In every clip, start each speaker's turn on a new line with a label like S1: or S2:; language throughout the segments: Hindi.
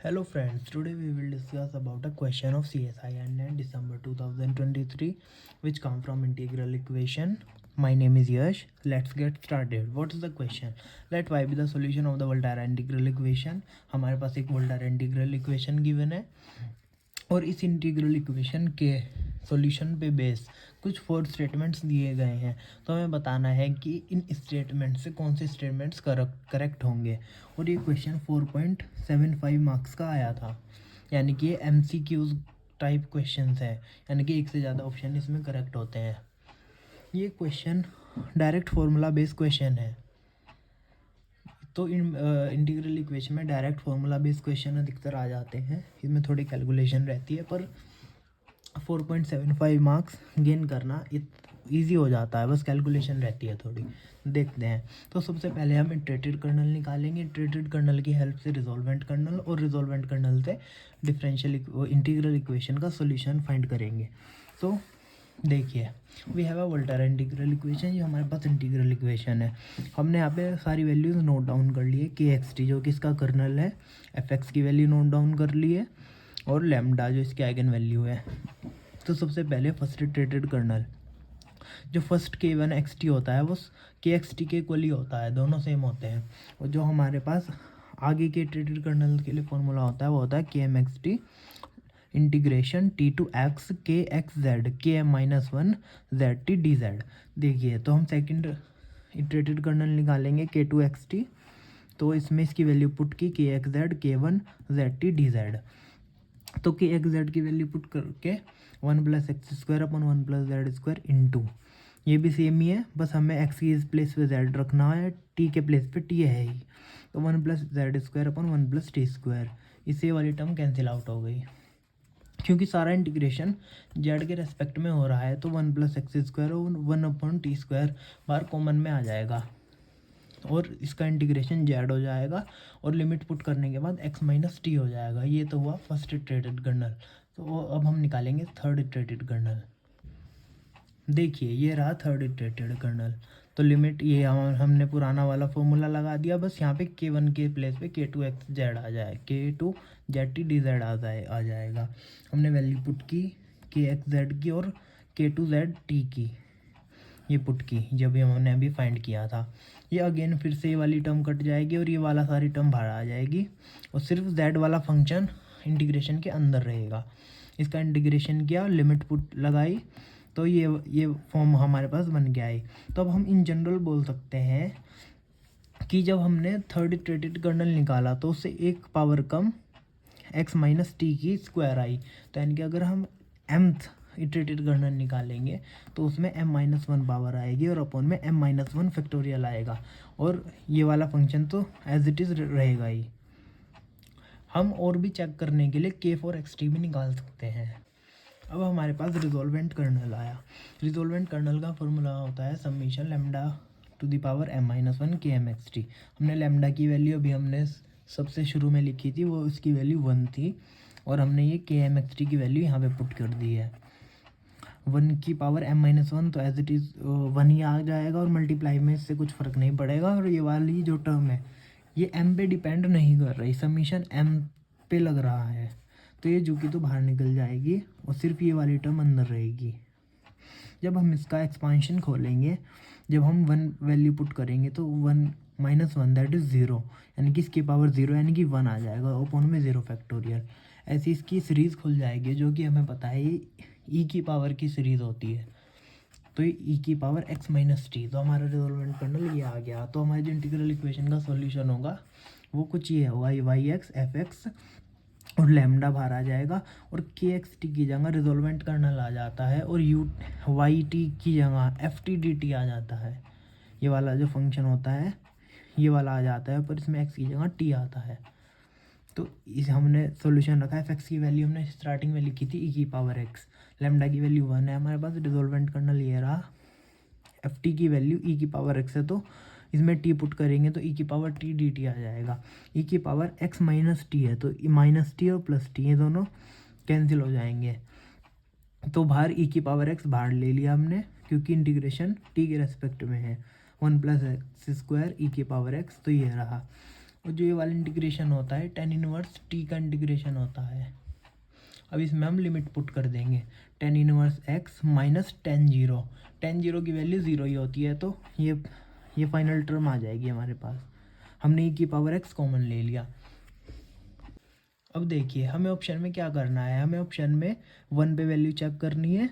S1: Hello friends, today we will discuss about a question of CSI and December 2023 which come from integral equation. My name is Yash. Let's get started. What is the question? Let y be the solution of the Volterra integral equation. हमारे पास एक Volterra integral equation given है और इस इंटीग्रल इक्वेशन के सॉल्यूशन पे बेस कुछ 4 स्टेटमेंट्स दिए गए हैं। तो हमें बताना है कि इन स्टेटमेंट से कौन से स्टेटमेंट्स करेक्ट होंगे। और ये क्वेश्चन 4.75 मार्क्स का आया था, यानी कि ये MCQs टाइप क्वेश्चंस है, यानी कि एक से ज़्यादा ऑप्शन इसमें करेक्ट होते हैं। ये question direct formula based question है। तो इंटीग्रल इक्वेशन में डायरेक्ट फार्मूला बेस्ड क्वेश्चन अधिकतर आ जाते हैं, इसमें थोड़ी कैलकुलेशन रहती है, पर 4.75 मार्क्स गेन करना ईजी हो जाता है, बस कैलकुलेशन रहती है थोड़ी। देखते हैं। तो सबसे पहले हम इटरेटेड कर्नल निकालेंगे। इटरेटेड कर्नल की हेल्प से रिजोल्वेंट कर्नल और रिजोल्वेंट कर्नल से डिफरेंशियल इंटीग्रल इक्वेशन का सॉल्यूशन फाइंड करेंगे। तो देखिए, we have a Volterra integral equation. ये हमारे पास इंटीग्रल इक्वेशन है। हमने यहाँ पे सारी वैल्यूज नोट डाउन कर ली है। के एक्स टी जो कि इसका कर्नल है, एफ एक्स की वैल्यू नोट डाउन कर ली है, और लैम्डा जो इसकी आइगन वैल्यू है। तो सबसे पहले फर्स्ट इटरेटेड कर्नल, जो फर्स्ट के वन एक्स टी होता है वो के एक्स टी के इक्वली होता है, दोनों सेम होते हैं। और जो हमारे पास आगे के इटरेटेड कर्नल के लिए फॉर्मूला होता है वो होता है K M X T integration T to X K X Z K M minus one Z T D Z. देखिए, तो हम सेकंड इटरेटेड कर्नल निकालेंगे के टू एक्स टी। तो इसमें इसकी वैल्यू पुट की के एक्स जेड के one Z T D Z. तो के एक्स जेड की वैल्यू पुट करके 1 + x² अपन 1 + z² इंटू, ये भी सेम ही है, बस हमें x की इस प्लेस पे z रखना है, t के प्लेस पे t है ही। तो 1 + z² अपन 1 + t², इससे वाली टर्म कैंसिल आउट हो गई। क्योंकि सारा इंटीग्रेशन z के रेस्पेक्ट में हो रहा है, तो 1 + x² और 1/t² बाहर कॉमन में आ जाएगा और इसका इंटीग्रेशन z हो जाएगा, और लिमिट पुट करने के बाद x - t हो जाएगा। ये तो हुआ फर्स्ट इटरेटेड कर्नल। तो अब हम निकालेंगे थर्ड इटरेटेड कर्नल। देखिए, ये रहा थर्ड इटरेटेड कर्नल। तो लिमिट ये हमने पुराना वाला फॉर्मूला लगा दिया, बस यहाँ पे k1 के प्लेस पे k2x z आ जाए, k2z t dz आ जाएगा। हमने वैल्यू पुट की kx z की और k2z t की, ये पुट की जब ये हमने अभी फाइंड किया था। ये अगेन फिर से ये वाली टर्म कट जाएगी और ये वाला सारी टर्म बाहर आ जाएगी, और सिर्फ z वाला फंक्शन इंटीग्रेशन के अंदर रहेगा। इसका इंटीग्रेशन किया, लिमिट पुट लगाई, तो ये फॉर्म हमारे पास बन गया है। तो अब हम इन जनरल बोल सकते हैं कि जब हमने थर्ड इटरेटेड कर्नल निकाला तो उससे एक पावर कम x - t की स्क्वायर आई। तो यानी कि अगर हम mth इटरेटेड कर्नल निकालेंगे तो उसमें m-1 पावर आएगी और अपॉन में m-1 फैक्टोरियल आएगा, और ये वाला फंक्शन तो एज इट इज़ रहेगा ही। हम और भी चेक करने के लिए k4xt भी निकाल सकते हैं। अब हमारे पास रिजोल्वेंट कर्नल आया। रिजोल्वेंट कर्नल का फॉर्मूला होता है summation lambda two the power m-1 के एम एक्स टी। हमने लैम्डा की वैल्यू अभी हमने सबसे शुरू में लिखी थी, वो उसकी वैल्यू 1 थी, और हमने ये के एम एक्स टी की वैल्यू यहाँ पे पुट कर दी है। 1 की पावर m-1, तो एज इट इज़ 1 ही आ जाएगा, और मल्टीप्लाई में इससे कुछ फ़र्क नहीं पड़ेगा। और ये वाली जो टर्म है ये m पे डिपेंड नहीं कर रही, समीशन m पे लग रहा है, तो ये जो कि तो बाहर निकल जाएगी और सिर्फ ये वाली टर्म अंदर रहेगी। जब हम इसका एक्सपांशन खोलेंगे, जब हम 1 वैल्यू पुट करेंगे तो 1 - 1 दैट इज़ 0, यानी कि इसकी पावर 0 यानी कि 1 आ जाएगा, ओपन में 0 फैक्टोरियल। ऐसी इसकी सीरीज़ खुल जाएगी, जो कि हमें पता है ई की पावर की सीरीज़ होती है। तो ये ई की पावर x - t, तो हमारा रिजोल्वेंट कर्नल ये आ गया। तो हमारी जो इंटीग्रल इक्वेशन का सॉल्यूशन होगा वो कुछ ये होगा, वाई एक्स एफ एक्स और लैम्डा बाहर आ जाएगा, और के एक्स टी की जगह रिजोल्वेंट कर्नल आ जाता है, और यू वाई टी की जगह एफ टी डी टी आ जाता है। ये वाला जो फंक्शन होता है ये वाला आ जाता है, पर इसमें एक्स की जगह टी आता है। तो इस हमने सॉल्यूशन रखा है। एफ एक्स की वैल्यू हमने स्टार्टिंग में लिखी थी ई की पावर एक्स, लैम्डा की वैल्यू 1 है हमारे पास। रिजोल्वेंट कर्नल ये रहा, एफ टी की वैल्यू ई की पावर एक्स है, तो इसमें टी पुट करेंगे तो ई की पावर टी डी टी आ जाएगा। ई की पावर एक्स - टी है, तो -t और +t ये दोनों कैंसिल हो जाएंगे, तो बाहर ई की पावर एक्स बाहर ले लिया हमने, क्योंकि इंटीग्रेशन टी के रेस्पेक्ट में है। 1 + x² ई की पावर एक्स, तो ये रहा। और जो ये वाला इंटीग्रेशन होता है tan इनवर्स t का इंटीग्रेशन होता है। अब इसमें हम लिमिट पुट कर देंगे tan inverse x minus tan zero की वैल्यू ज़ीरो ही होती है, तो ये फाइनल टर्म आ जाएगी हमारे पास। हमने e की पावर x कॉमन ले लिया। अब देखिए हमें ऑप्शन में क्या करना है, हमें ऑप्शन में 1 पे वैल्यू चेक करनी है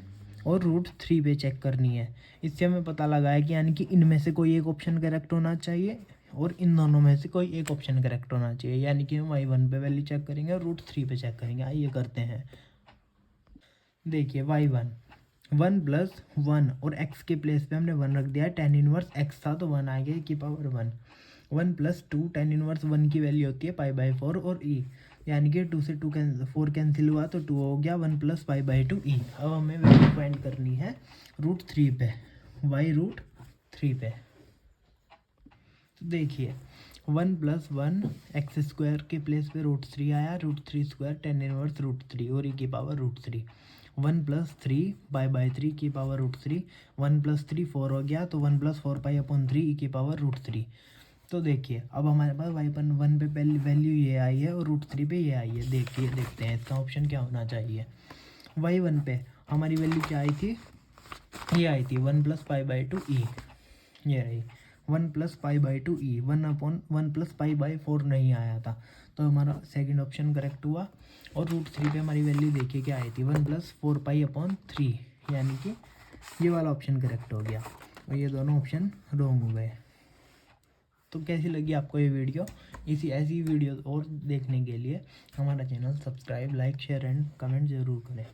S1: और √3 पे चेक करनी है। इससे हमें पता लगा है कि यानी कि इनमें से कोई एक ऑप्शन करेक्ट होना चाहिए और इन दोनों में से कोई एक ऑप्शन करेक्ट होना चाहिए, यानी कि हम y1 पे वैल्यू चेक करेंगे और √3 पे चेक करेंगे। आइए करते हैं। देखिए y1 1 + 1 और x के प्लेस पे हमने 1 रख दिया है, tan इनवर्स x था तो 1 आ गया e की पावर 1। 1 + 2 tan इनवर्स 1 की वैल्यू होती है π/4 और e, यानी कि 2 से 4 कैंसिल हुआ तो 2 हो गया 1 + π/2 e। अब हमें वैल्यू फाइंड करनी है √3 पे, y√3 पे। तो देखिए 1 + 1 x² के प्लेस पे √3 आया, √3² tan इनवर्स √3 और e की पावर √3। 1 + 3 π/3 की पावर √3, 1 + 3 4 हो गया तो 1 + 4π/3 e की पावर √3। तो देखिए अब हमारे पास y1 पे पहली वैल्यू ये आई है और √3 पे ये आई है। देखते हैं इसका ऑप्शन क्या होना चाहिए। y1 पे हमारी वैल्यू क्या आई थी, ये आई थी 1 + π/2 e, ये रही 1 + π/2 e, 1 + π/4 नहीं आया था, तो हमारा सेकंड ऑप्शन करेक्ट हुआ। और √3 पे हमारी वैल्यू देखिए क्या आई थी 1 + 4π/3, यानी कि ये वाला ऑप्शन करेक्ट हो गया और ये दोनों ऑप्शन रॉन्ग हो गए। तो कैसी लगी आपको ये वीडियो? ऐसी वीडियो और देखने के लिए हमारा channel subscribe, like, share and comment ज़रूर करें।